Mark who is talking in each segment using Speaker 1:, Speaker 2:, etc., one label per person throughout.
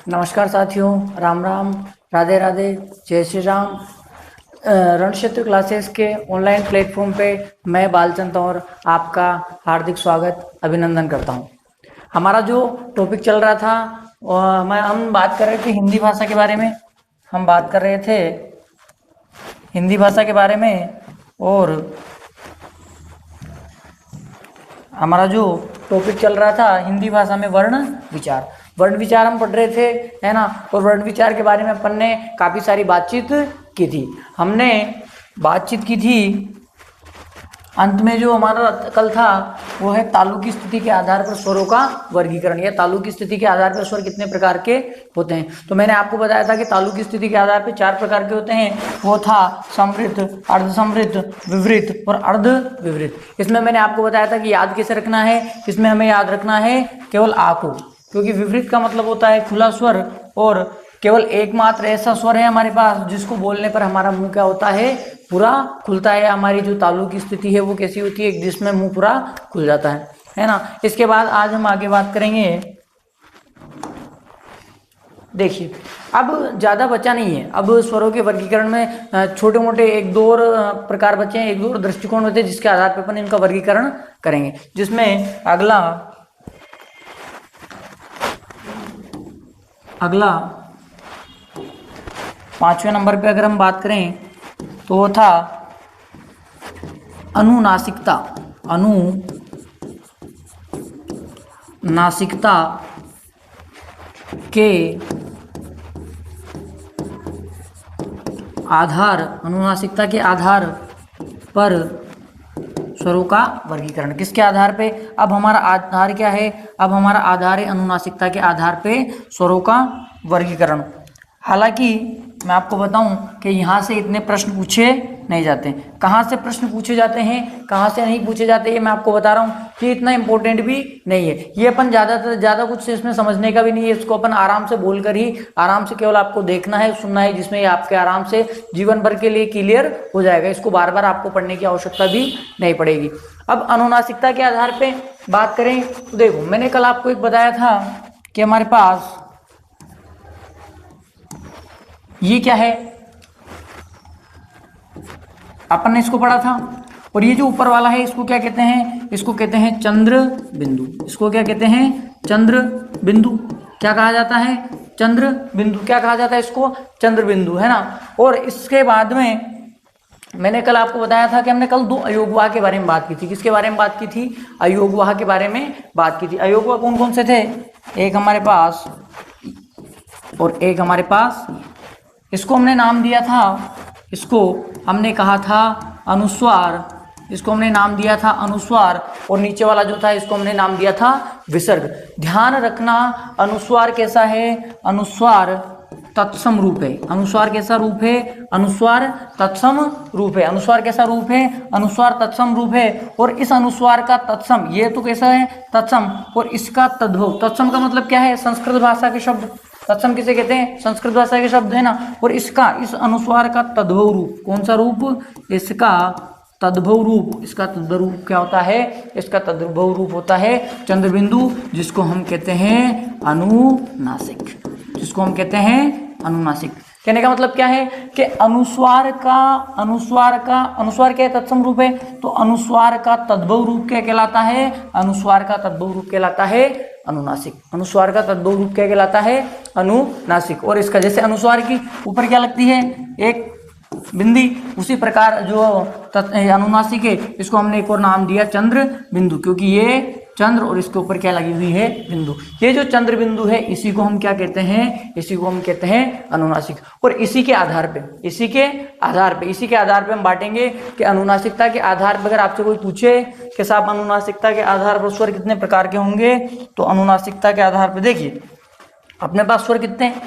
Speaker 1: नमस्कार साथियों, राम राम, राधे राधे, जय श्री राम। रण क्षेत्र क्लासेस के ऑनलाइन प्लेटफॉर्म पे मैं बालचंद और आपका हार्दिक स्वागत अभिनंदन करता हूँ। हमारा जो टॉपिक चल रहा था हम बात कर रहे थे हिंदी भाषा के बारे में। हम बात कर रहे थे हिंदी भाषा के बारे में और हमारा जो टॉपिक चल रहा था हिंदी भाषा में वर्ण विचार हम पढ़ रहे थे, है ना। और वर्ण विचार के बारे में अपन ने काफ़ी सारी बातचीत की थी। हमने बातचीत की थी, अंत में जो हमारा कल था वो है तालु की स्थिति के आधार पर स्वरों का वर्गीकरण, या तालु की स्थिति के आधार पर स्वर कितने प्रकार के होते हैं। तो मैंने आपको बताया था कि तालु की स्थिति के आधार पर 4 प्रकार के होते हैं। वो था समृद्ध, अर्धसमृद्ध, विवृत और अर्ध विवृत। इसमें मैंने आपको बताया था कि याद कैसे रखना है। इसमें हमें याद रखना है केवल आ को, क्योंकि विवृत का मतलब होता है खुला स्वर, और केवल एकमात्र ऐसा स्वर है हमारे पास जिसको बोलने पर हमारा मुंह क्या होता है, पूरा खुलता है। हमारी जो तालु की स्थिति है वो कैसी होती है, जिसमें मुंह पूरा खुल जाता है ना। इसके बाद आज हम आगे बात करेंगे। देखिए, अब ज़्यादा बचा नहीं है। अब स्वरों के वर्गीकरण में छोटे मोटे 1-2 और प्रकार बचे हैं, 1-2 और दृष्टिकोण होते हैं जिसके आधार पर अपन इनका वर्गीकरण करेंगे। जिसमें अगला 5वें नंबर पे अगर हम बात करें तो वो था अनुनासिकता। अनुनासिकता के आधार पर स्वरों का वर्गीकरण। किसके आधार पे? अब हमारा आधार क्या है? अब हमारा आधार है अनुनासिकता के आधार पे स्वरों का वर्गीकरण। हालांकि मैं आपको बताऊं कि यहाँ से इतने प्रश्न पूछे नहीं जाते। कहाँ से प्रश्न पूछे जाते हैं, कहाँ से नहीं पूछे जाते, ये मैं आपको बता रहा हूँ कि इतना इंपॉर्टेंट भी नहीं है। ये अपन ज़्यादा कुछ इसमें समझने का भी नहीं है। इसको अपन आराम से बोलकर ही आराम से केवल आपको देखना है, सुनना है, जिसमें आपके आराम से जीवन भर के लिए क्लियर हो जाएगा। इसको बार बार आपको पढ़ने की आवश्यकता भी नहीं पड़ेगी। अब अनुनासिकता के आधार पर बात करें तो देखो, मैंने कल आपको एक बताया था कि हमारे पास ये क्या है, अपन ने इसको पढ़ा था। और ये जो ऊपर वाला है इसको क्या कहते हैं? इसको कहते हैं चंद्र बिंदु। इसको क्या कहते हैं? चंद्र बिंदु। क्या कहा जाता है? चंद्र बिंदु। क्या कहा जाता है इसको? चंद्र बिंदु, है ना। और इसके बाद में मैंने कल आपको बताया था कि हमने कल 2 अयोगवाह के बारे में बात की थी। किसके बारे में बात की थी? अयोगवाह के बारे में बात की थी। अयोगवाह कौन कौन से थे? एक हमारे पास और एक हमारे पास। इसको हमने नाम दिया था, इसको हमने कहा था अनुस्वार। इसको हमने नाम दिया था अनुस्वार। और नीचे वाला जो था इसको हमने नाम दिया था विसर्ग। ध्यान रखना, अनुस्वार कैसा है? अनुस्वार तत्सम रूप है। अनुस्वार कैसा रूप है? अनुस्वार तत्सम रूप है। अनुस्वार कैसा रूप है? अनुस्वार तत्सम रूप है। और इस अनुस्वार का तत्सम, ये तो कैसा है? तत्सम। और इसका तद्भव, तत्सम का मतलब क्या है? संस्कृत भाषा के शब्द। तत्सम किसे कहते हैं? संस्कृत भाषा के शब्द, है ना। और इसका, इस अनुस्वार का तद्भव रूप, कौन सा रूप? इसका तद्भव रूप। इसका तद्भव रूप क्या होता है? इसका तद्भव रूप होता है चंद्रबिंदु, जिसको हम कहते हैं अनुनासिक। जिसको हम कहते हैं अनुनासिक। कहने का मतलब क्या है कि अनुस्वार क्या है? तत्सम रूप है। तो अनुस्वार का तद्भव रूप क्या कहलाता है? अनुस्वार का तद्भव रूप कहलाता है अनुनासिक। अनुस्वार का तद्भव रूप क्या कहलाता है? अनुनासिक। और इसका, जैसे अनुस्वार की ऊपर क्या लगती है? एक बिंदी, उसी प्रकार जो अनुनासिक है इसको हमने एक और नाम दिया चंद्र बिंदु, क्योंकि ये चंद्र और इसके ऊपर क्या लगी हुई है? बिंदु। ये जो चंद्र बिंदु है इसी को हम क्या कहते हैं? इसी को हम कहते हैं अनुनासिक। और इसी के आधार पे हम बांटेंगे कि अनुनासिकता के आधार पर अगर आपसे कोई पूछे कि साहब अनुनासिकता के आधार पर स्वर कितने प्रकार के होंगे, तो अनुनासिकता के आधार पर देखिए अपने पास स्वर कितने हैं।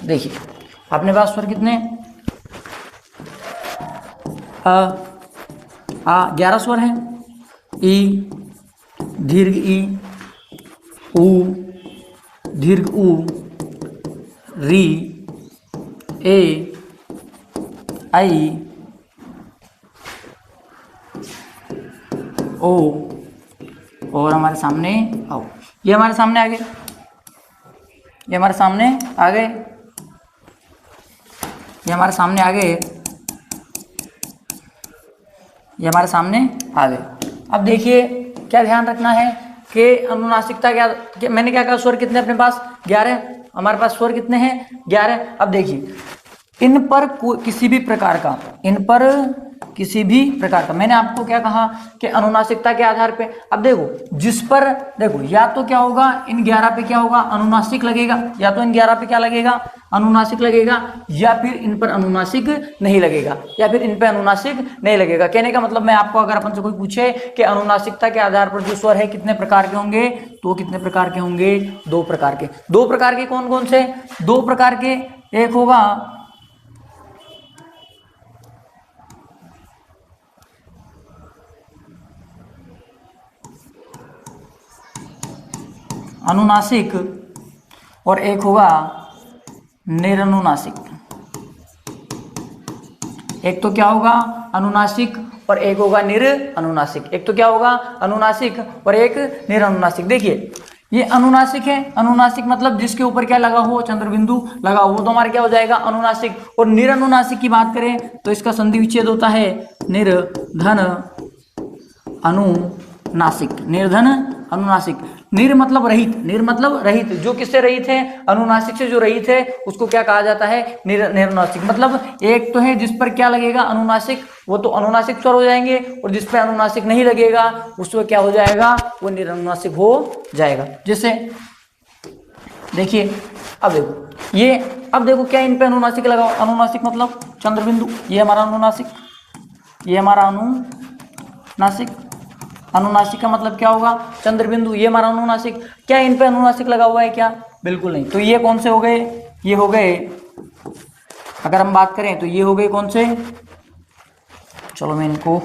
Speaker 1: देखिए अपने पास स्वर कितने? 11 स्वर हैं। ई, दीर्घ ई, ऊ, दीर्घ ऊ, री, ए, आई, ओ और हमारे सामने आओ। ये हमारे सामने आ गए। ये हमारे सामने आ गए, ये हमारे सामने आ गए, ये हमारे सामने आ गए। अब देखिए क्या ध्यान रखना है कि अनुनासिकता मैंने क्या कहा, स्वर कितने अपने पास 11, हमारे पास स्वर कितने हैं 11। अब देखिए इन पर किसी भी प्रकार का, इन पर किसी भी प्रकार का, मैंने आपको क्या कहा कि अनुनासिकता के आधार पे, अब देखो जिस पर, देखो या तो क्या होगा इन 11 पे क्या होगा अनुनासिक लगेगा, या तो इन 11 पे क्या लगेगा अनुनासिक लगेगा, या फिर इन पर अनुनासिक नहीं लगेगा, या फिर इन पे अनुनासिक नहीं लगेगा। कहने का मतलब मैं आपको, अगर अपन से कोई पूछे कि अनुनासिकता के आधार पर जो स्वर है कितने प्रकार के होंगे, तो कितने प्रकार के होंगे, 2 प्रकार के। 2 प्रकार के कौन कौन से, 2 प्रकार के, एक होगा अनुनासिक और एक होगा निरनुनासिक। एक तो क्या होगा अनुनासिक और एक होगा निरनुनासिक। एक तो क्या होगा अनुनासिक और एक निरनुनासिक। देखिए ये अनुनासिक है, अनुनासिक मतलब जिसके ऊपर क्या लगा हो, चंद्र बिंदु लगा हो, तो हमारा क्या हो जाएगा अनुनासिक। और निरनुनासिक की बात करें तो इसका संधि विच्छेद होता है निर्धन अनुनासिक। निर्धन अनुनासिक, निर मतलब रहित, निर मतलब रहित, जो किससे रहित है, अनुनासिक से जो रहित है उसको क्या कहा जाता है, निरनुनासिक। मतलब एक तो है जिस पर क्या लगेगा अनुनासिक, वो तो अनुनासिक स्वर हो जाएंगे, और जिस पर अनुनासिक नहीं लगेगा उसको क्या हो जाएगा, वो निरनुनासिक हो जाएगा। जैसे देखिए अब देखो ये, अब देखो क्या इन पे अनुनासिक लगाओ, अनुनासिक मतलब चंद्र बिंदु, ये हमारा अनुनासिक, ये हमारा अनुनासिक। अनुनासिक का मतलब क्या होगा, चंद्र बिंदु, ये हमारा अनुनासिक। क्या इन पे अनुनासिक लगा हुआ है क्या, बिल्कुल नहीं। तो ये कौन से हो गए, ये हो गए, अगर हम बात करें तो ये हो गए कौन से, चलो मैं इनको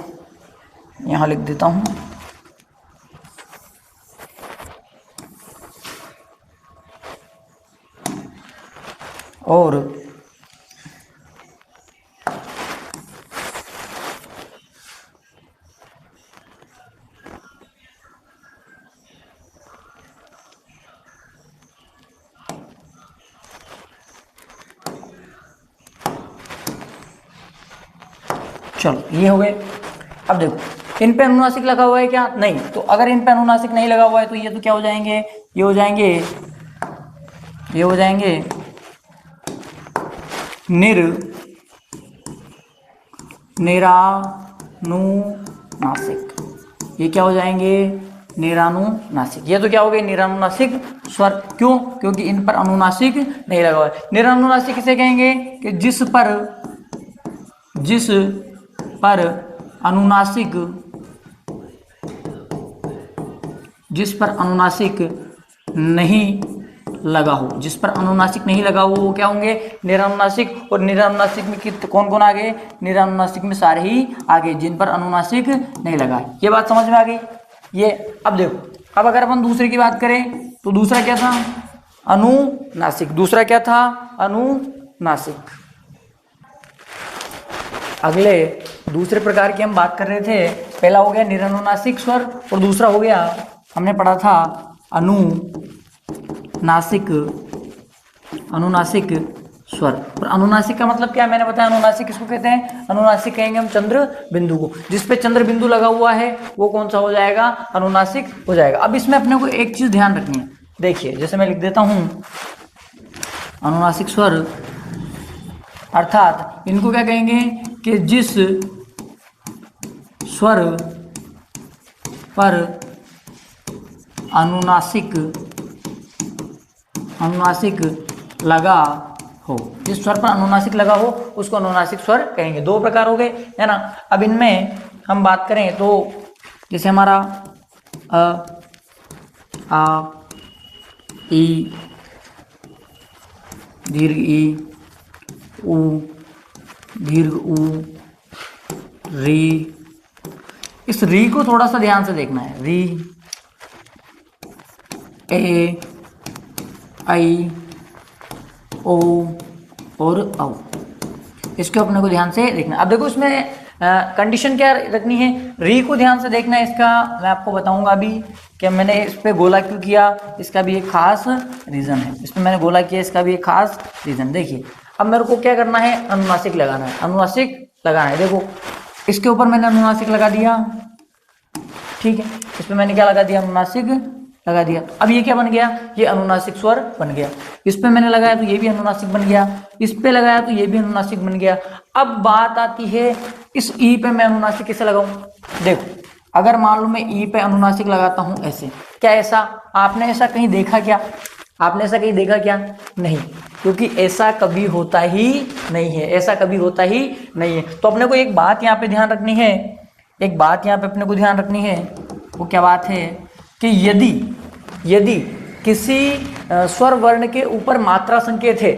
Speaker 1: यहां लिख देता हूं। और चलो ये हो गए। अब देखो इन पे अनुनासिक लगा हुआ है क्या, नहीं। तो अगर इन पे अनुनासिक नहीं लगा हुआ है तो ये तो क्या हो जाएंगे, ये हो जाएंगे, ये हो जाएंगे निरानुनासिक। ये क्या हो जाएंगे, निरानुनासिक। ये तो क्या हो गए निरानुनासिक स्वर। क्यों, क्योंकि इन पर अनुनासिक नहीं लगा हुआ है। निरानुनासिक किसे कहेंगे कि जिस पर अनुनासिक, जिस पर अनुनासिक नहीं लगा हो, जिस पर अनुनासिक नहीं लगा हो वो क्या होंगे, निरानुनासिक। और निरानुनासिक में कौन कौन आ गए, निरानुनासिक में सारे ही आ गए जिन पर अनुनासिक नहीं लगा है। ये बात समझ में आ गई। ये अब देखो, अब अगर अपन दूसरे की बात करें तो दूसरा क्या था, अनुनासिक। दूसरा क्या था, अनुनासिक। अगले दूसरे प्रकार की हम बात कर रहे थे, पहला हो गया निरनुनासिक स्वर और दूसरा हो गया, हमने पढ़ा था अनुनासिक, अनुनासिक स्वर। और अनुनासिक का मतलब क्या, मैंने बताया अनुनासिक किसको कहते हैं, अनुनासिक कहेंगे हम चंद्र बिंदु को। जिस पे चंद्र बिंदु लगा हुआ है वो कौन सा हो जाएगा, अनुनासिक हो जाएगा। अब इसमें अपने को एक चीज ध्यान रखनी है, देखिए जैसे मैं लिख देता हूं अनुनासिक स्वर, अर्थात इनको क्या कहेंगे कि जिस स्वर पर अनुनासिक लगा हो, जिस स्वर पर अनुनासिक लगा हो उसको अनुनासिक स्वर कहेंगे। 2 प्रकार हो गए, है ना। अब इनमें हम बात करें तो जैसे हमारा अ, आ, ई, दीर्घ ई, उ, दीर्घ उ, री। इस री को थोड़ा सा ध्यान से देखना है, री, ए, आई, ओ और औ, इसको अपने को ध्यान से देखना। अब देखो इसमें कंडीशन क्या रखनी है, री को ध्यान से देखना है। इसका मैं आपको बताऊंगा अभी कि मैंने इस पे गोला क्यों किया, इसका भी एक खास रीज़न है। इस पे मैंने गोला किया, इसका भी एक खास रीज़न। देखिए अब मेरे को क्या करना है, अनुनासिक लगाना है, अनुनासिक लगाना है। देखो इसके ऊपर मैंने अनुनासिक लगा दिया, ठीक है, इस पे मैंने क्या लगा दिया, अनुनासिक लगा दिया। अब ये क्या बन गया, ये अनुनासिक स्वर बन गया। इस पे मैंने लगाया तो ये भी अनुनासिक बन गया, इस पे लगाया तो ये भी अनुनासिक बन गया। अब बात आती है इस ई पे मैं अनुनासिक कैसे लगाऊं। देखो अगर मान लो मैं ई पे अनुनासिक लगाता हूं ऐसे, क्या ऐसा आपने ऐसा कहीं देखा क्या, आपने ऐसा कहीं देखा क्या, नहीं, क्योंकि ऐसा कभी होता ही नहीं है, ऐसा कभी होता ही नहीं है। तो अपने को एक बात यहाँ पे ध्यान रखनी है, एक बात यहाँ पे अपने को ध्यान रखनी है, वो क्या बात है कि यदि किसी स्वर वर्ण के ऊपर मात्रा संकेत है,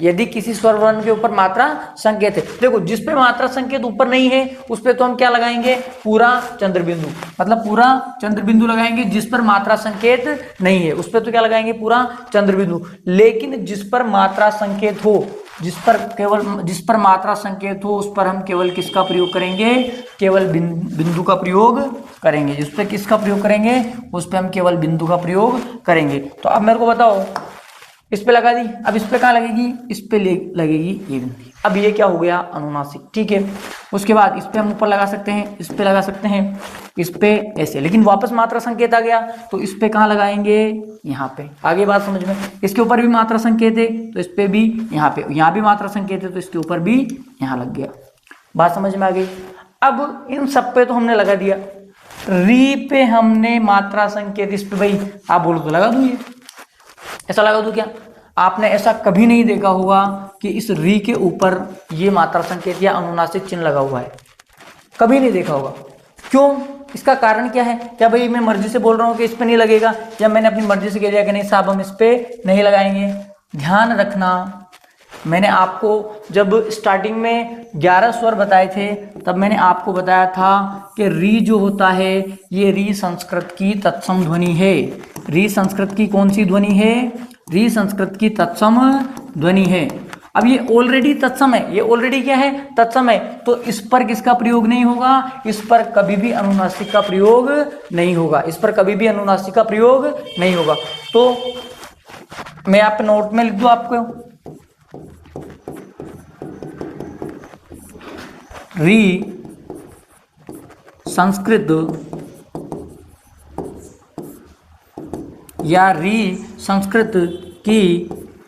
Speaker 1: यदि किसी स्वर वर्ण के ऊपर मात्रा संकेत है, देखो जिस पे मात्रा संकेत ऊपर नहीं है उस पे तो हम क्या लगाएंगे, पूरा चंद्र बिंदु, मतलब पूरा चंद्र बिंदु लगाएंगे। जिस पर मात्रा संकेत नहीं है उस पे तो क्या लगाएंगे, पूरा चंद्र बिंदु। लेकिन जिस पर मात्रा संकेत हो, जिस पर मात्रा संकेत हो उस पर हम केवल किसका प्रयोग करेंगे, केवल बिंदु का प्रयोग करेंगे। जिस पे किसका प्रयोग करेंगे, उस पे हम केवल बिंदु का प्रयोग करेंगे। तो अब मेरे को बताओ, इस पे लगा दी, अब इस पे कहाँ लगेगी, इस पे लगेगी ये बिंदु। अब ये क्या हो गया, अनुनासिक, ठीक है। उसके बाद इस पे हम ऊपर लगा सकते हैं, इस पे लगा सकते हैं, इस पे ऐसे, लेकिन वापस मात्रा संकेत आ गया तो इस पे कहाँ लगाएंगे, यहाँ पे। आगे बात समझ में, इसके ऊपर भी मात्रा संकेत है तो इस पे भी, यहाँ पे, यहाँ भी मात्रा संकेत है तो इसके ऊपर भी यहाँ लग गया। बात समझ में आ गई। अब इन सब पे तो हमने लगा दिया, री पे हमने मात्रा संकेत, इस पे भाई आप बोलो तो लगा दूं, ये ऐसा लगा दूं क्या। आपने ऐसा कभी नहीं देखा होगा कि इस री के ऊपर ये मात्रा संकेत या अनुनासिक चिन्ह लगा हुआ है, कभी नहीं देखा होगा। क्यों, इसका कारण क्या है, क्या भाई मैं मर्जी से बोल रहा हूँ कि इस पे नहीं लगेगा, या मैंने अपनी मर्जी से कह दिया कि नहीं साहब हम इस पे नहीं लगाएंगे। ध्यान रखना, मैंने आपको जब स्टार्टिंग में 11 स्वर बताए थे तब मैंने आपको बताया था कि री जो होता है ये री संस्कृत की तत्सम ध्वनि है। री संस्कृत की कौन सी ध्वनि है, री संस्कृत की तत्सम ध्वनि है। अब ये ऑलरेडी तत्सम है, ये ऑलरेडी क्या है, तत्सम है, तो इस पर किसका प्रयोग नहीं होगा, इस पर कभी भी अनुनासिक का प्रयोग नहीं होगा, इस पर कभी भी अनुनासिक का प्रयोग नहीं होगा। तो मैं आप नोट में लिख दूं आपको, री संस्कृत या री संस्कृत की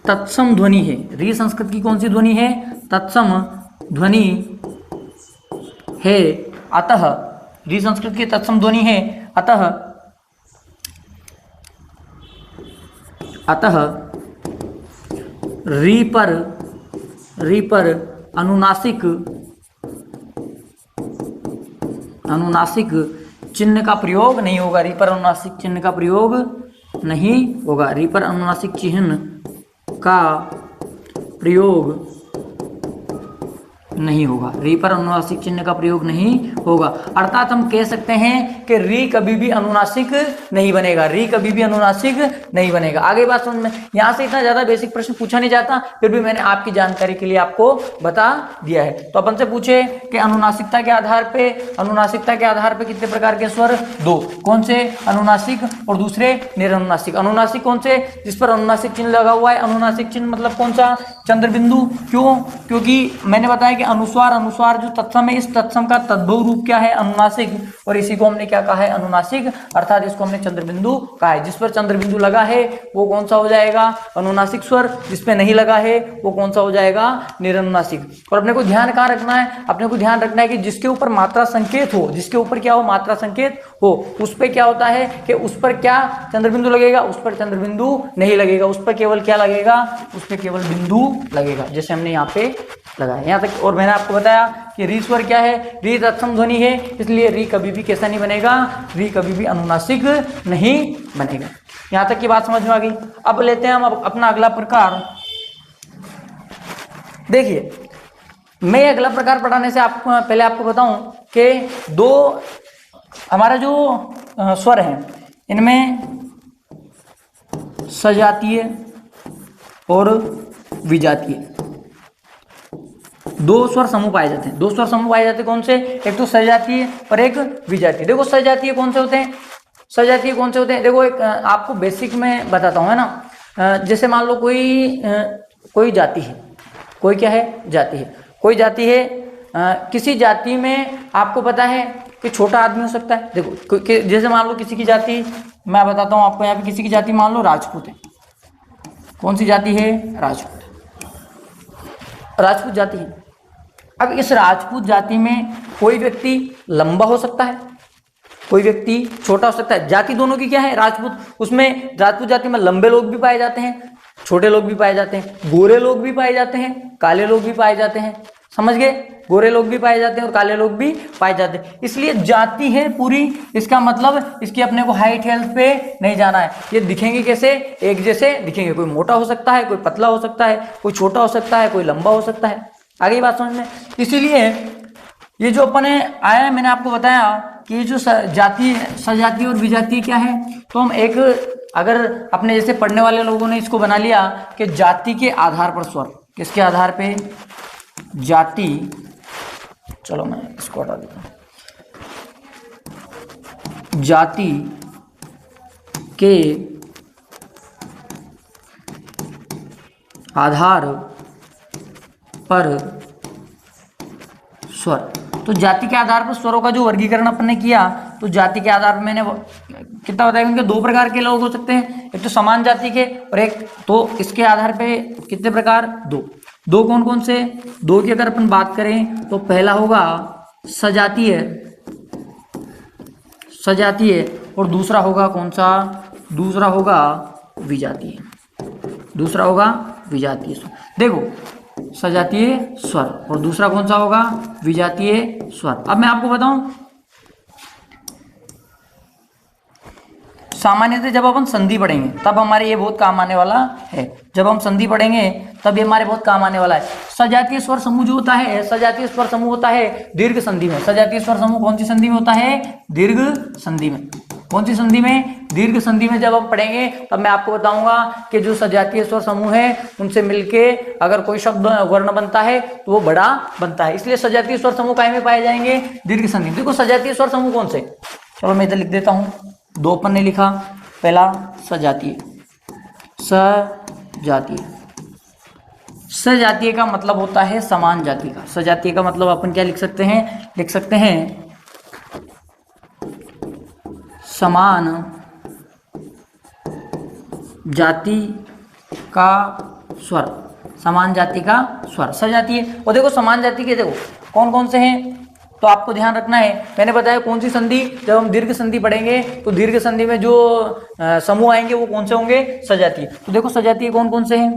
Speaker 1: तत्सम ध्वनि है। री संस्कृत की कौन सी ध्वनि है, तत्सम ध्वनि है। अतः री संस्कृत की तत्सम ध्वनि है, अतः री पर अनुनासिक चिन्ह का प्रयोग नहीं होगा, री पर अनुनासिक चिन्ह का प्रयोग नहीं होगा, री पर अनुनासिक चिन्ह का प्रयोग नहीं होगा, री पर अनुनासिक चिन्ह का प्रयोग नहीं होगा। अर्थात हम कह सकते हैं कि री कभी भी अनुनासिक नहीं बनेगा, री कभी भी अनुनासिक नहीं बनेगा। आगे बात समझ में, यहाँ से इतना ज्यादा बेसिक प्रश्न पूछा नहीं जाता, फिर भी मैंने आपकी जानकारी के लिए आपको बता दिया है। तो अपन से पूछे कि अनुनासिकता के आधार पे कितने प्रकार के स्वर, दो, कौन से, अनुनासिक और दूसरे निरनुनासिक। अनुनासिक कौन से, जिस पर अनुनासिक चिन्ह लगा हुआ है, अनुनासिक चिन्ह मतलब कौन सा, चंद्र बिंदु। क्यों, क्योंकि मैंने बताया कि अनुस्वार जो तत्सम है, इस तत्सम का तद्भव रूप क्या है, अनुनासिक, और इसी को हमने क्या कहा है, अनुनासिक, अर्थात इसको हमने चंद्र बिंदु कहा है। जिस पर चंद्र बिंदु लगा है वो कौन सा हो जाएगा, अनुनासिक स्वर, जिस पे नहीं लगा है वो कौन सा हो जाएगा, निरनुनासिक। और अपने को ध्यान कहाँ रखना है, अपने को ध्यान रखना है कि जिसके ऊपर मात्रा संकेत हो, जिसके ऊपर क्या हो, मात्रा संकेत हो, उस पर क्या होता है कि उस पर क्या चंद्र बिंदु लगेगा, उस पर चंद्र बिंदु नहीं लगेगा, उस पर केवल क्या लगेगा, उस पर केवल बिंदु लगेगा, जैसे हमने यहाँ पे लगाया यहाँ तक। और मैंने आपको बताया कि री स्वर क्या है, री तत्सम ध्वनि है, इसलिए री कभी भी कैसा नहीं बनेगा, री कभी भी अनुनासिक नहीं बनेगा। यहाँ तक की बात समझ में आ गई। अब लेते हैं हम अपना अगला प्रकार। देखिए, मैं अगला प्रकार पढ़ाने से पहले आपको बताऊं कि दो हमारा जो स्वर हैं इनमें सजातीय और विजातीय, दो स्वर समूह पाए जाते हैं, दो स्वर समूह पाए जाते हैं कौन से, एक तो सजातीय और एक विजातीय। देखो सजातीय कौन से होते हैं, सजातीय कौन से होते हैं, देखो एक आपको बेसिक में बताता हूँ, है ना। जैसे मान लो कोई जाति है, कोई क्या है, जाति है, कोई जाति है, किसी जाति में आपको पता है कि छोटा आदमी हो सकता है। देखो जैसे मान लो किसी की जाति, मैं बताता हूँ आपको, यहाँ पे किसी की जाति मान लो राजपूत है, कौन सी जाति है, राजपूत, राजपूत जाति है। अब इस राजपूत जाति में कोई व्यक्ति लंबा हो सकता है, कोई व्यक्ति छोटा हो सकता है, जाति दोनों की क्या है, राजपूत। उसमें राजपूत जाति में लंबे लोग भी पाए जाते हैं, छोटे लोग भी पाए जाते हैं, गोरे लोग भी पाए जाते हैं, काले लोग भी पाए जाते हैं, समझ गए, गोरे लोग भी पाए जाते हैं और काले लोग भी पाए जाते हैं। इसलिए जाति है पूरी, इसका मतलब इसकी अपने को हाइट हेल्थ पे नहीं जाना है। ये दिखेंगे कैसे, एक जैसे दिखेंगे, कोई मोटा हो सकता है, कोई पतला हो सकता है, कोई छोटा हो सकता है, कोई लंबा हो सकता है। आगे बात समझ में। इसीलिए ये जो अपने आया है, मैंने आपको बताया कि ये जो जाति, सजातीय और विजातीय क्या है, तो हम एक, अगर अपने जैसे पढ़ने वाले लोगों ने इसको बना लिया कि जाति के आधार पर स्वर, किसके आधार पे, जाति, चलो मैं इसको हटा देता हूं, जाति के आधार पर स्वर। तो जाति के आधार पर स्वरों का जो वर्गीकरण अपन ने किया, तो जाति के आधार पर मैंने कितना बताया, उनके दो प्रकार के लोग हो सकते हैं, एक तो समान जाति के और एक, तो इसके आधार पे कितने प्रकार, दो कौन कौन से, दो की अगर अपन बात करें तो पहला होगा सजातीय, सजातीय, और दूसरा होगा कौन सा, दूसरा होगा विजातीय, दूसरा होगा विजातीय। देखो सजातीय स्वर और दूसरा कौन सा होगा, विजातीय स्वर। अब मैं आपको बताऊं, सामान्यतः जब अपन संधि पढ़ेंगे तब हमारे ये बहुत काम आने वाला है, जब हम संधि पढ़ेंगे तब ये हमारे बहुत काम आने वाला है। सजातीय स्वर समूह जो होता है, सजातीय स्वर समूह होता है दीर्घ संधि में। सजातीय स्वर समूह कौन सी संधि में होता है, दीर्घ संधि में। कौन सी संधि में, दीर्घ संधि में। जब हम पढ़ेंगे तब मैं आपको बताऊंगा कि जो सजातीय स्वर समूह है उनसे मिलके अगर कोई शब्द वर्ण बनता है तो वो बड़ा बनता है। इसलिए सजातीय स्वर समूह काय में पाए जाएंगे, दीर्घ संधि। देखो सजातीय स्वर समूह कौन से, चलो मैं इधर लिख देता हूं, दो अपन ने लिखा, पहला सजातीय, सजातीय, सजातीय का मतलब होता है समान जाति का। सजातीय का मतलब अपन क्या लिख सकते हैं, लिख सकते हैं समान जाति का स्वर, समान जाति का स्वर सजातीय। और देखो समान जाति के देखो कौन कौन से हैं, तो आपको ध्यान रखना है, मैंने बताया कौन सी संधि, जब हम दीर्घ संधि पढ़ेंगे तो दीर्घ संधि में जो समूह आएंगे वो कौन से होंगे, सजातीय। तो देखो सजातीय कौन कौन से हैं,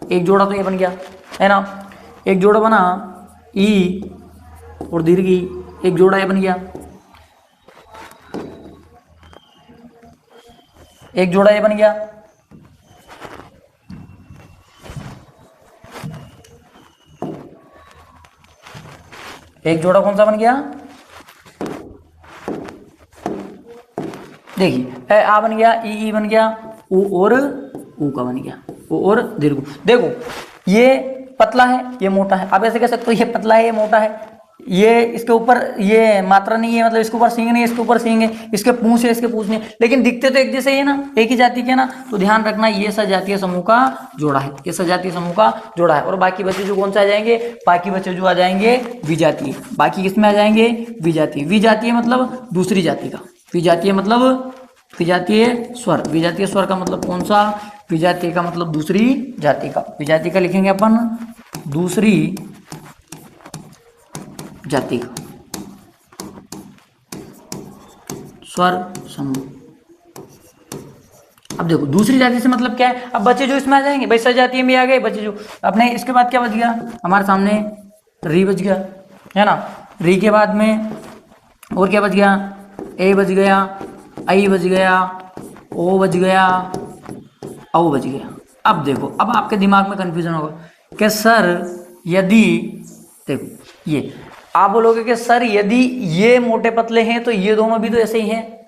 Speaker 1: एक जोड़ा तो ये बन गया है ना, एक जोड़ा बना ई और दीर्घी, एक जोड़ा ये बन गया, एक जोड़ा ये बन गया, एक जोड़ा कौन सा बन गया, देखिए आ बन गया, ई बन गया, ऊ और ऊ का बन गया, ऊ और दीर्घ। देखो ये पतला है ये मोटा है, आप ऐसे कह सकते हो ये पतला है ये मोटा है, ये इसके ऊपर ये मात्रा नहीं है, मतलब इसके ऊपर सींग नहीं है, इसके ऊपर सींग है, इसके पूंछ है, इसके पूंछ नहीं है, लेकिन दिखते तो एक जैसे ही है ना, एक ही जाति के ना। तो ध्यान रखना ये सजातीय समूह का जोड़ा है, ये सजातीय समूह का जोड़ा है। और बाकी बच्चे जो कौन सा आ जाएंगे, बाकी बच्चे जो आ जाएंगे विजातीय। बाकी किसमें आ जाएंगे, विजातीय। विजातीय मतलब दूसरी जाति का, विजातीय मतलब विजातीय स्वर। विजातीय स्वर का मतलब कौन सा, विजातीय का मतलब दूसरी जाति का। विजातीय का लिखेंगे अपन दूसरी जाति का स्वर समूह। अब देखो दूसरी जाति से मतलब क्या है, अब बच्चे जो इसमें आ जाएंगे, भाई सजातीय में आ गए बच्चे जो अपने, इसके बाद क्या बच गया हमारे सामने, री बच गया है ना, री के बाद में और क्या बच गया, ए बच गया, आई बच गया, ओ बच गया, औ बच गया। अब देखो अब आपके दिमाग में कंफ्यूजन होगा कि सर यदि, देखो ये आप बोलोगे कि सर यदि ये मोटे पतले हैं तो ये दोनों भी तो ऐसे ही हैं,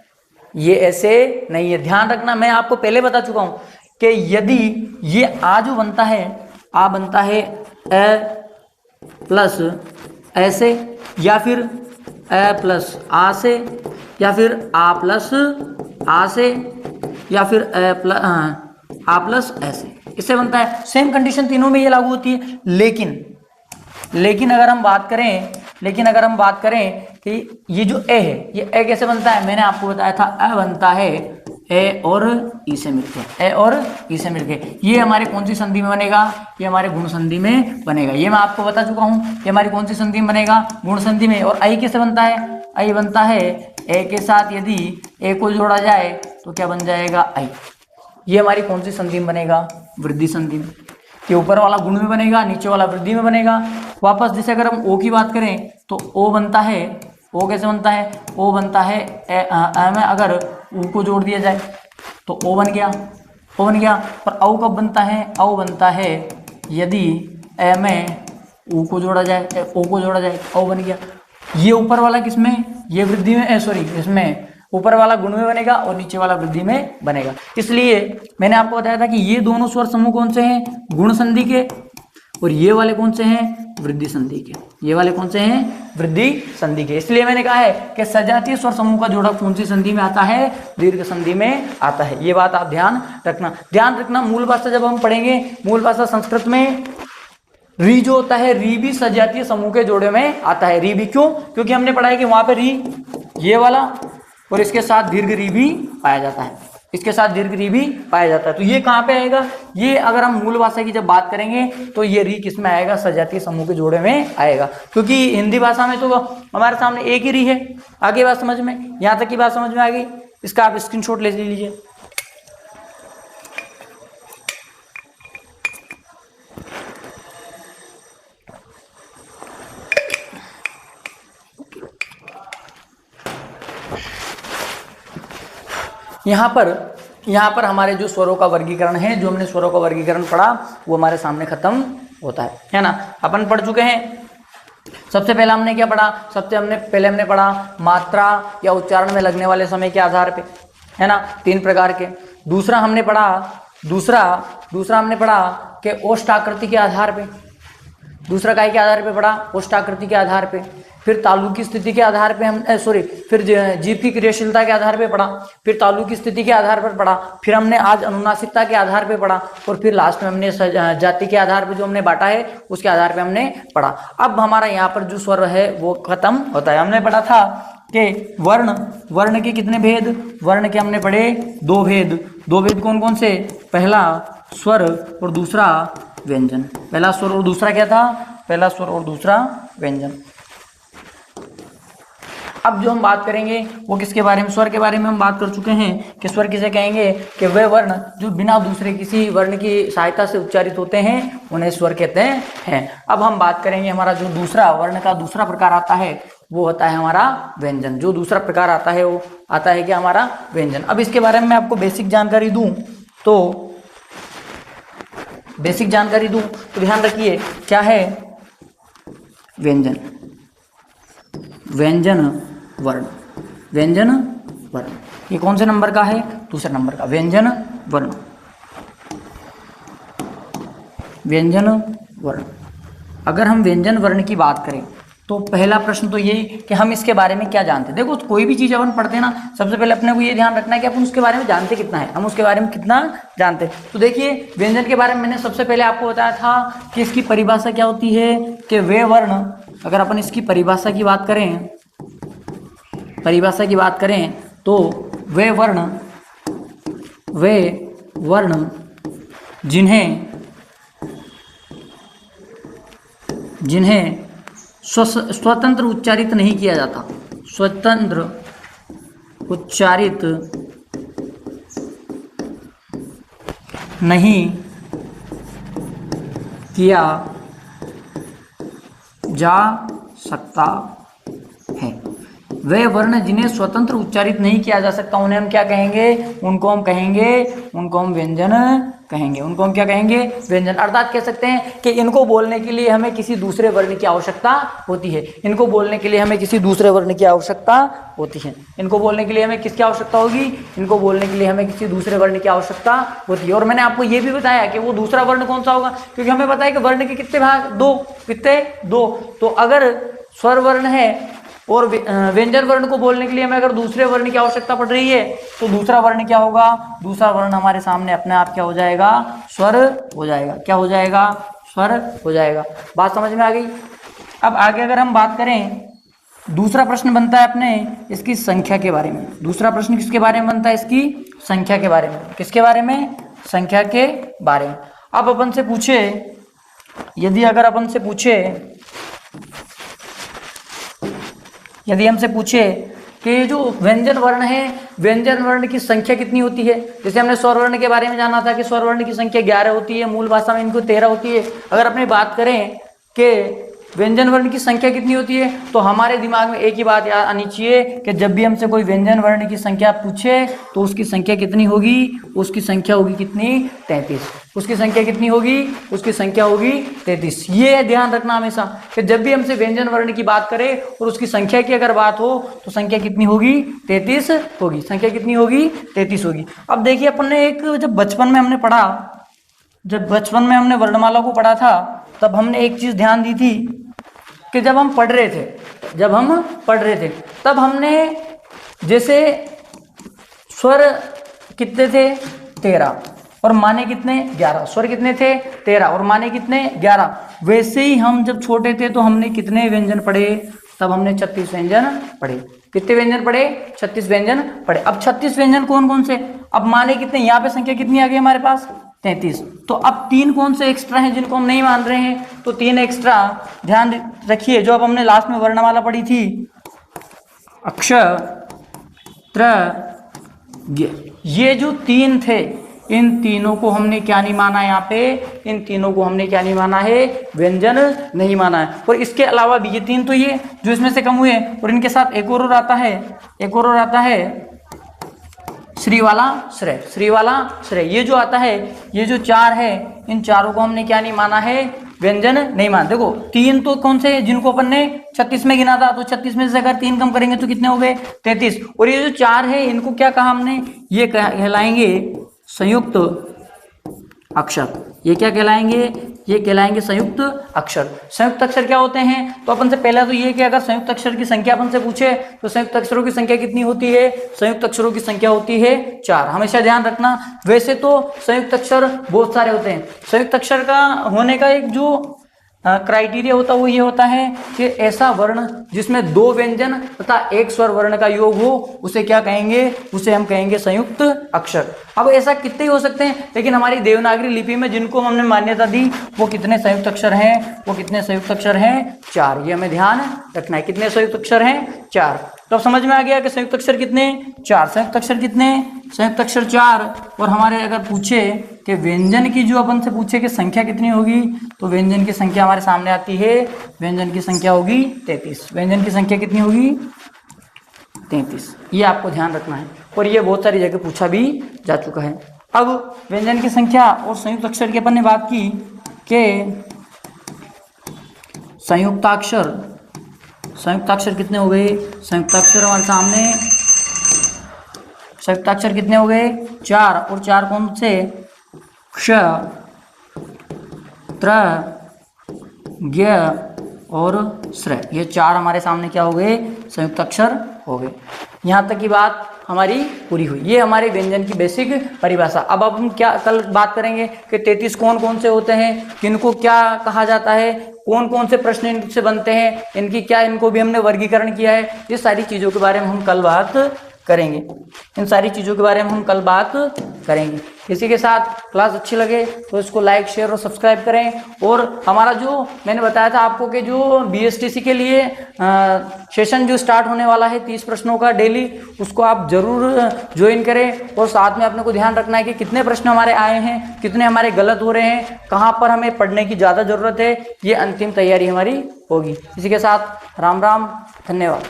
Speaker 1: ये ऐसे नहीं है। ध्यान रखना, मैं आपको पहले बता चुका हूं कि यदि ये आ जो बनता है, आ बनता है ए प्लस ऐसे, या फिर ए प्लस आ से, या फिर आ प्लस आ से, या फिर ए प्लस आ प्लस ऐसे, इससे बनता है। सेम कंडीशन तीनों में ये लागू होती है। लेकिन अगर हम बात करें कि ये जो ए है, ये ए कैसे बनता है, मैंने आपको बताया था ए बनता है ए और ई से मिलके, ए और ई से मिलके। ये हमारे कौन सी संधि में बनेगा, ये हमारे गुण संधि में बनेगा। ये मैं आपको बता चुका हूँ, ये हमारी कौन सी संधि में बनेगा, गुण संधि में। और आई कैसे बनता है, आई बनता है ए के साथ यदि ए को जोड़ा जाए तो क्या बन जाएगा, आई। ये हमारी कौन सी संधि में बनेगा, वृद्धि संधि में। कि ऊपर वाला गुण में बनेगा, नीचे वाला वृद्धि में बनेगा। वापस जैसे अगर हम ओ की बात करें तो ओ बनता है, ओ कैसे बनता है, ओ बनता है ए में अगर ऊ को जोड़ दिया जाए तो ओ बन गया, ओ बन गया। पर औ कब बनता है, औ बनता है यदि ए में ऊ को जोड़ा जाए, ओ को जोड़ा जाए, औ बन गया। ये ऊपर वाला किसमें, ये वृद्धि में, सॉरी इसमें ऊपर वाला गुण में बनेगा और नीचे वाला वृद्धि में बनेगा। इसलिए मैंने आपको बताया था कि ये दोनों स्वर समूह कौन से हैं, गुण संधि के, और ये वाले कौन से हैं, वृद्धि संधि के। ये वाले कौन से हैं, वृद्धि संधि के। इसलिए मैंने कहा है कि सजातीय स्वर समूह का जोड़ा कौन सी संधि में आता है, दीर्घ संधि में आता है। ये बात आप ध्यान रखना। मूल भाषा जब हम पढ़ेंगे, मूल भाषा संस्कृत में री जो होता है, री भी सजातीय समूह के जोड़े में आता है। री भी क्यों, क्योंकि हमने पढ़ा है कि वहां पे री ये वाला और इसके साथ दीर्घ री भी पाया जाता है, इसके साथ दीर्घ री भी पाया जाता है। तो ये कहाँ पे आएगा, ये अगर हम मूल भाषा की जब बात करेंगे तो ये री किस में आएगा, सजातीय समूह के जोड़े में आएगा। क्योंकि हिंदी भाषा में तो हमारे सामने एक ही री है। आगे बात समझ में, यहाँ तक की बात समझ में आ गई। इसका आप स्क्रीनशॉट ले लीजिए। यहाँ पर हमारे जो स्वरों का वर्गीकरण है, जो हमने स्वरों का वर्गीकरण पढ़ा वो हमारे सामने खत्म होता है ना। अपन पढ़ चुके हैं। सबसे पहला हमने क्या पढ़ा, पहले हमने पढ़ा मात्रा या उच्चारण में लगने वाले समय के आधार पे, है ना, 3 प्रकार के। दूसरा हमने पढ़ा कि ओष्ठाकृति के आधार पे, दूसरा काय के आधार पे पढ़ा, ओष्ठाकृति के आधार पे। फिर तालु की स्थिति के आधार पे फिर जीभ की क्रियाशीलता के आधार पे पढ़ा, फिर तालु की स्थिति के आधार पर पढ़ा, फिर हमने आज अनुनासिकता के आधार पे पढ़ा, और फिर लास्ट में हमने जाति के आधार पे जो हमने बांटा है उसके आधार पे हमने पढ़ा। अब हमारा यहाँ पर जो स्वर है वो खत्म होता है। हमने पढ़ा था कि वर्ण के कितने भेद, वर्ण के हमने पढ़े 2 भेद। 2 भेद कौन कौन से, पहला स्वर और दूसरा व्यंजन। पहला स्वर और दूसरा क्या था, पहला स्वर और दूसरा व्यंजन। अब जो हम बात करेंगे वो किसके बारे में, स्वर के बारे में हम बात कर चुके हैं कि स्वर किसे कहेंगे, कि वे वर्ण जो बिना दूसरे किसी वर्ण की सहायता से उच्चारित होते हैं उन्हें स्वर कहते हैं। अब हम बात करेंगे हमारा जो दूसरा वर्ण का दूसरा प्रकार आता है वो होता है हमारा व्यंजन। जो दूसरा प्रकार आता है वो आता है कि हमारा व्यंजन। अब इसके बारे में मैं आपको बेसिक जानकारी दूं तो ध्यान रखिए क्या है व्यंजन वर्ण। ये कौन से नंबर का है, दूसरे नंबर का। व्यंजन वर्ण। अगर हम व्यंजन वर्ण की बात करें तो पहला प्रश्न तो यही कि हम इसके बारे में क्या जानते हैं। देखो कोई भी चीज़ अपन पढ़ते हैं ना, सबसे पहले अपने को ये ध्यान रखना है कि अपन उसके बारे में जानते कितना है, हम उसके बारे में कितना जानते हैं। तो देखिए व्यंजन के बारे में मैंने सबसे पहले आपको बताया था कि इसकी परिभाषा क्या होती है, कि वे वर्ण, अगर अपन इसकी परिभाषा की बात करें तो वे वर्ण जिन्हें स्वतंत्र उच्चारित नहीं किया जाता, स्वतंत्र उच्चारित नहीं किया जा सकता है। वे वर्ण जिन्हें स्वतंत्र उच्चारित नहीं किया जा सकता उन्हें हम क्या कहेंगे, उनको हम व्यंजन कहेंगे। उनको हम क्या कहेंगे, व्यंजन। अर्थात कह सकते हैं कि इनको बोलने के लिए हमें किसी दूसरे वर्ण की आवश्यकता होती है। इनको बोलने के लिए हमें किसी दूसरे वर्ण की आवश्यकता होती है। इनको बोलने के लिए हमें किसकी आवश्यकता होगी, इनको बोलने के लिए हमें किसी दूसरे वर्ण की आवश्यकता होती है। और मैंने आपको ये भी बताया कि वो दूसरा वर्ण कौन सा होगा, क्योंकि हमें पता है कि वर्ण के कितने भाग, दो। कितने, दो। तो अगर स्वर वर्ण है और व्यंजन वर्ण को बोलने के लिए हमें अगर दूसरे वर्ण की आवश्यकता पड़ रही है तो दूसरा वर्ण क्या होगा, दूसरा वर्ण हमारे सामने अपने आप क्या हो जाएगा, स्वर हो जाएगा। क्या हो जाएगा, स्वर हो जाएगा। बात समझ में आ गई। अब आगे अगर हम बात करें, दूसरा प्रश्न बनता है अपने इसकी संख्या के बारे में। दूसरा प्रश्न किसके बारे में बनता है, इसकी संख्या के बारे में। किसके बारे में, संख्या के बारे में। अब अपन से पूछे, यदि हमसे पूछे कि जो व्यंजन वर्ण है, व्यंजन वर्ण की संख्या कितनी होती है। जैसे हमने स्वर वर्ण के बारे में जाना था कि स्वर वर्ण की संख्या 11 होती है, मूल भाषा में इनको 13 होती है। अगर अपनी बात करें कि व्यंजन वर्ण की संख्या कितनी होती है, तो हमारे दिमाग में एक ही बात याद आनी चाहिए कि जब भी हमसे कोई व्यंजन वर्ण की संख्या पूछे तो उसकी संख्या कितनी होगी, उसकी संख्या होगी कितनी, 33। उसकी संख्या कितनी होगी, उसकी संख्या होगी 33। ये ध्यान रखना हमेशा कि जब भी हमसे व्यंजन वर्ण की बात करें और उसकी संख्या की अगर बात हो तो संख्या कितनी होगी, 33 होगी। संख्या कितनी होगी, 33 होगी। अब देखिए अपन ने एक जब बचपन में हमने वर्णमाला को पढ़ा था, तब हमने एक चीज ध्यान दी थी कि जब हम पढ़ रहे थे तब हमने जैसे स्वर कितने थे, 13 और माने कितने, 11। स्वर कितने थे, 13 और माने कितने, 11। वैसे ही हम जब छोटे थे तो हमने कितने व्यंजन पढ़े, तब हमने 36 व्यंजन पढ़े। कितने व्यंजन पढ़े, 36 व्यंजन पढ़े। अब 36 व्यंजन कौन कौन से, अब माने कितने, यहाँ पे संख्या कितनी आ गई हमारे पास, 33। तो अब 3 कौन से एक्स्ट्रा हैं जिनको हम नहीं मान रहे हैं, तो 3 एक्स्ट्रा ध्यान रखिए। जो अब हमने लास्ट में वर्णमाला पढ़ी थी, अक्षर, ये जो 3 थे, इन तीनों को हमने क्या नहीं माना, यहाँ पे इन तीनों को हमने क्या नहीं माना है, व्यंजन नहीं माना है। और इसके अलावा भी ये 3 तो ये जो इसमें से कम हुए, और इनके साथ एक और आता है श्री वाला श्रेय। ये जो आता है, ये जो 4 है, इन चारों को हमने क्या नहीं माना है, व्यंजन नहीं माना। देखो 3 तो कौन से, जिनको अपन ने 36 में गिना था, तो 36 में से अगर 3 कम करेंगे तो कितने हो गए, 33। और ये जो 4 है, इनको क्या कहा हमने, ये कहलाएंगे संयुक्त अक्षर। ये क्या कहलाएंगे, ये कहलाएंगे संयुक्त अक्षर। संयुक्त अक्षर क्या होते हैं, तो अपन से पहला तो ये कि अगर संयुक्त अक्षर की संख्या अपन से पूछे तो संयुक्त अक्षरों की संख्या कितनी होती है, संयुक्त अक्षरों की संख्या होती है 4। हमेशा ध्यान रखना। वैसे तो संयुक्त अक्षर बहुत सारे होते हैं। संयुक्त अक्षर का होने का एक जो क्राइटेरिया होता है वो ये होता है कि ऐसा वर्ण जिसमें 2 व्यंजन तथा 1 स्वर वर्ण का योग हो, उसे क्या कहेंगे, उसे हम कहेंगे संयुक्त अक्षर। अब ऐसा कितने हो सकते हैं, लेकिन हमारी देवनागरी लिपि में जिनको हमने मान्यता दी वो कितने संयुक्त अक्षर हैं, वो कितने संयुक्त अक्षर हैं, 4। ये हमें ध्यान रखना है, कितने संयुक्त अक्षर हैं, 4। तो समझ में आ गया कि संयुक्त अक्षर कितने, 4। संयुक्त अक्षर कितने, संयुक्त अक्षर 4। और हमारे अगर पूछे कि व्यंजन की, जो अपन से पूछे कि संख्या कितनी होगी, तो व्यंजन की संख्या हमारे सामने आती है, व्यंजन की संख्या होगी 33। व्यंजन की संख्या कितनी होगी, 33। ये आपको ध्यान रखना है, और ये बहुत सारी जगह पूछा भी जा चुका है। अब व्यंजन की संख्या और संयुक्त अक्षर की अपन ने बात की कि संयुक्ताक्षर कितने हो गए, संयुक्ताक्षर हमारे सामने, संयुक्ताक्षर कितने हो गए, 4। और 4 कौन से, क्ष, त्र, ज्ञ और श्र। ये 4 हमारे सामने क्या हो गए, संयुक्त अक्षर हो गए। यहाँ तक की बात हमारी पूरी हुई। ये हमारे व्यंजन की बेसिक परिभाषा। अब हम क्या कल बात करेंगे कि 33 कौन कौन से होते हैं, किनको क्या कहा जाता है, कौन कौन से प्रश्न इनसे बनते हैं, इनकी क्या, इनको भी हमने वर्गीकरण किया है। ये सारी चीज़ों के बारे में हम कल बात करेंगे। इन सारी चीज़ों के बारे में हम कल बात करेंगे। इसी के साथ क्लास अच्छी लगे तो इसको लाइक, शेयर और सब्सक्राइब करें। और हमारा जो मैंने बताया था आपको कि जो BSTC के लिए सेशन जो स्टार्ट होने वाला है 30 प्रश्नों का डेली, उसको आप जरूर ज्वाइन करें। और साथ में अपने को ध्यान रखना है कि कितने प्रश्न हमारे आए हैं, कितने हमारे गलत हो रहे हैं, कहाँ पर हमें पढ़ने की ज़्यादा ज़रूरत है, ये अंतिम तैयारी हमारी होगी। इसी के साथ राम राम, धन्यवाद।